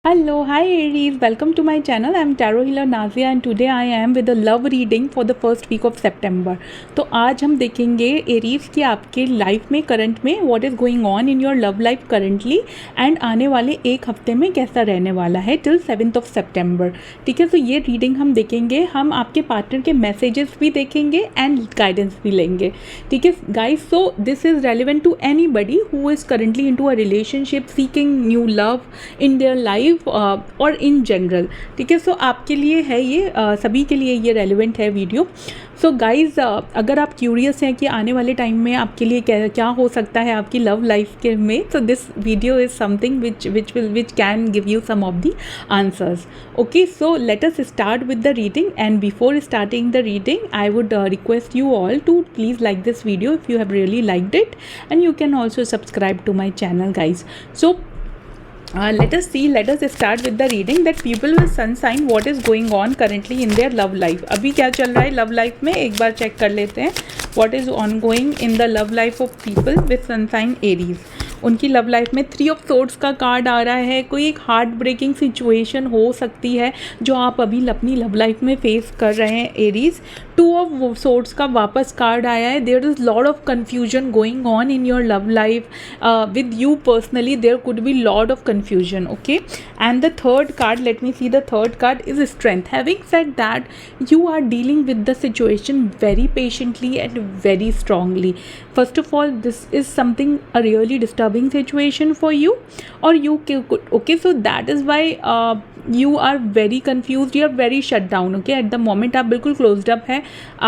Hello, hi Aries, welcome to my channel. I'm Tarot Healer Nazia and today I am with a love reading for the first week of September. तो आज हम देखेंगे Aries कि आपके life में current में what is going on in your love life currently and आने वाले एक हफ्ते में कैसा रहने वाला है टिल 7th of September. ठीक है, तो ये रीडिंग हम देखेंगे, हम आपके पार्टनर के मैसेजेस भी देखेंगे एंड गाइडेंस भी लेंगे. ठीक है guys, so this is relevant to anybody who is currently into a relationship seeking new love in their life और इन जनरल. ठीक है, सो आपके लिए है ये, सभी के लिए ये रेलिवेंट है वीडियो. सो गाइज, अगर आप क्यूरियस हैं कि आने वाले टाइम में आपके लिए क्या क्या हो सकता है आपकी लव लाइफ के में, so this video is something which can give you some of the answers. Okay, so let us start with the reading and before starting the reading I would request you all to please like this video if you have really liked it, and you can also subscribe to my channel guys. So let us start with the reading that people with sun sign what is going on currently in their love life. अभी क्या चल रहा है love life में, एक बार check कर लेते हैं what is ongoing in the love life of people with sun sign Aries. उनकी लव लाइफ में 3 of Swords का कार्ड आ रहा है. कोई एक हार्ट ब्रेकिंग सिचुएशन हो सकती है जो आप अभी अपनी लव लाइफ में फेस कर रहे हैं एरीज. 2 of Swords का वापस कार्ड आया है. There is lot of confusion going on in your love life with you personally. There could be lot of confusion. Okay, and the third card, let me see the third card is strength. Having said that you are dealing with the situation very patiently and very strongly. First of all, this is something a really disturbing situation for you, or you could, okay, so that is why you are very confused, you are very shut down. Okay, at the moment आप बिल्कुल closed up है,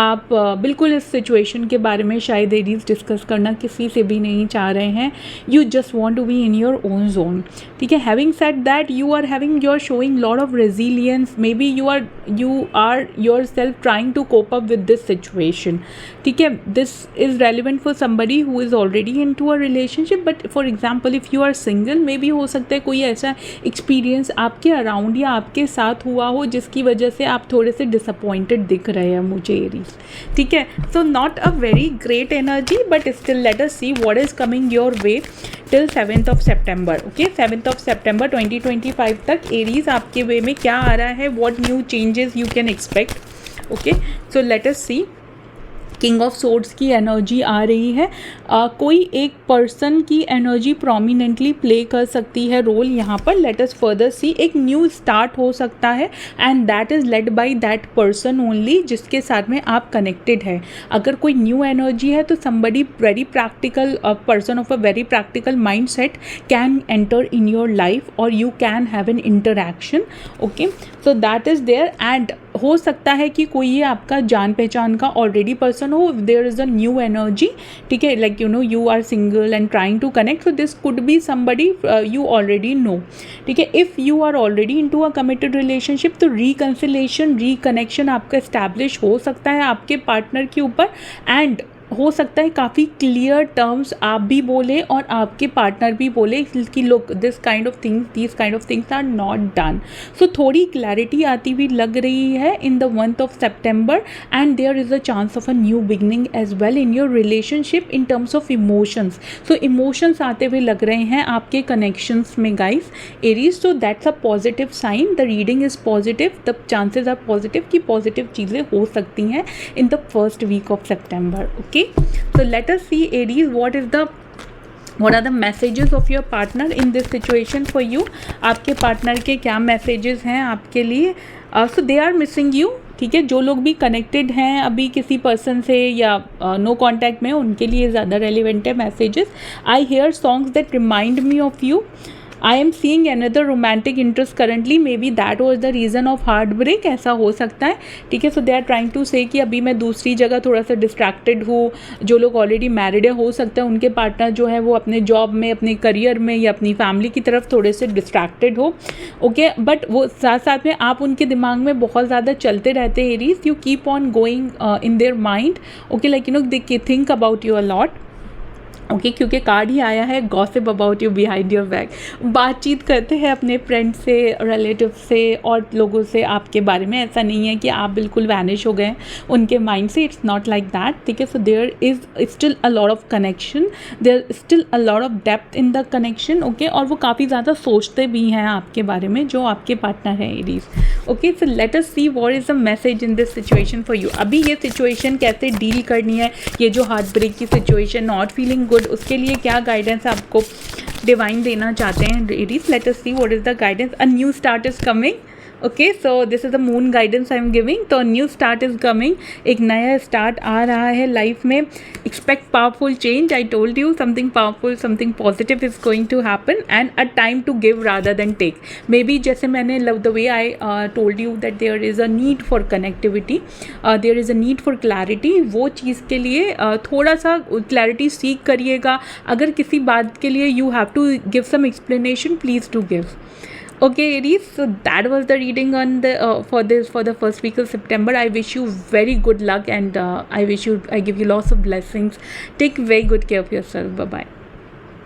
आप बिल्कुल इस situation के बारे में शायद एरीज डिस्कस करना किसी से भी नहीं चाह रहे हैं. You just want to be in your own zone. ठीक है, having said that you are showing lot of resilience. Maybe you are yourself trying to cope up with this situation. ठीक है, this is relevant for somebody who is already into a relationship, but for example if you are single, maybe हो सकता है कोई ऐसा experience आपके around या आपके साथ हुआ हो जिसकी वजह से आप थोड़े से डिसअपॉइंटेड दिख रहे हैं मुझे एरीज. ठीक है, so not a very great energy but still let us see what is coming your way till 7th of September. Okay, 7th of September 2025 तक एरीज आपके वे में क्या आ रहा है, what new changes you can expect. Okay, so let us see. King of swords की energy आ रही है. कोई एक पर्सन की एनर्जी प्रोमिनेंटली प्ले कर सकती है रोल यहाँ पर. लेट अस फर्दर सी. एक न्यू स्टार्ट हो सकता है and that is led by that person only जिसके साथ में आप कनेक्टेड है. अगर कोई न्यू एनर्जी है तो somebody very practical, person of a very practical mindset can enter in your life और you can have an interaction. Okay, so that is there. And हो सकता है कि कोई ये आपका जान पहचान का ऑलरेडी पर्सन हो. There is a new energy. ठीक है, like you know you are single and trying to connect, so this could be somebody you already know. ठीक है, if you are already into a committed relationship तो reconciliation, reconnection आपका establish हो सकता है आपके पार्टनर के ऊपर. एंड हो सकता है काफ़ी क्लियर टर्म्स आप भी बोले और आपके पार्टनर भी बोले कि look this kind of things are not done. So थोड़ी क्लैरिटी आती हुई लग रही है in the month of September and there is a chance of a new beginning as well in your relationship in terms of emotions. So emotions आते हुए लग रहे हैं आपके कनेक्शंस में guys Aries. So that's a positive sign. The reading is positive, the chances are positive कि positive चीज़ें हो सकती हैं in the first week of September. Okay, so let us see Aries, what are the messages of your partner in this situation for you. आपके partner के क्या messages हैं आपके लिए. सो दे आर मिसिंग यू. ठीक है, जो लोग भी कनेक्टेड हैं अभी किसी पर्सन से या नो कॉन्टैक्ट में, उनके लिए ज़्यादा रेलिवेंट है messages. I hear songs that remind me of you. I am seeing another romantic interest currently. Maybe that was the reason of heartbreak. ऐसा हो सकता है. ठीक है, so they are trying to say कि अभी मैं दूसरी जगह थोड़ा सा डिस्ट्रैक्टेड हूँ. जो लोग ऑलरेडी मैरिड है हो सकता है उनके पार्टनर जो है वो अपने जॉब में, अपने करियर में या अपनी फैमिली की तरफ थोड़े से डिस्ट्रैक्टेड हो. ओके, बट वो साथ साथ में आप उनके दिमाग में बहुत ज़्यादा चलते रहते हैं Aries. You keep on going in their mind. Okay, like you no they think about you a lot. Okay क्योंकि कार्ड ही आया है gossip about you behind your back. बातचीत करते हैं अपने फ्रेंड से, रिलेटिव से और लोगों से आपके बारे में। ऐसा नहीं है कि आप बिल्कुल वैनिश हो गए उनके माइंड से, इट्स नॉट लाइक दैट, ठीक है। So there is still a lot of connection, there still a lot of depth in the connection, okay. और वो काफ़ी ज़्यादा सोचते भी हैं आपके बारे में, जो आपके पार्टनर है Aries. Okay, so let us see what is the message in this situation for you. अभी ये सिचुएशन कैसे डील करनी है, ये जो हार्ट ब्रेक की सिचुएशन, नॉट फीलिंग गुड, उसके लिए क्या गाइडेंस आपको डिवाइन देना चाहते हैं Aries. Late us see what is the guidance. A new start is coming, okay. So this is the moon guidance I am giving. तो new start is coming, एक नया स्टार्ट आ रहा है लाइफ में। Expect powerful change, I told you something powerful, something positive is going to happen and a time to give rather than take. Maybe जैसे मैंने love the way I told you that there is a need for connectivity, there is a need for clarity. वो चीज़ के लिए थोड़ा सा clarity सीख करिएगा। अगर किसी बात के लिए you have to give some explanation, please to give. Okay, Aries, so that was the reading on the for the first week of September. I wish you very good luck and I give you lots of blessings. Take very good care of yourself. Bye bye.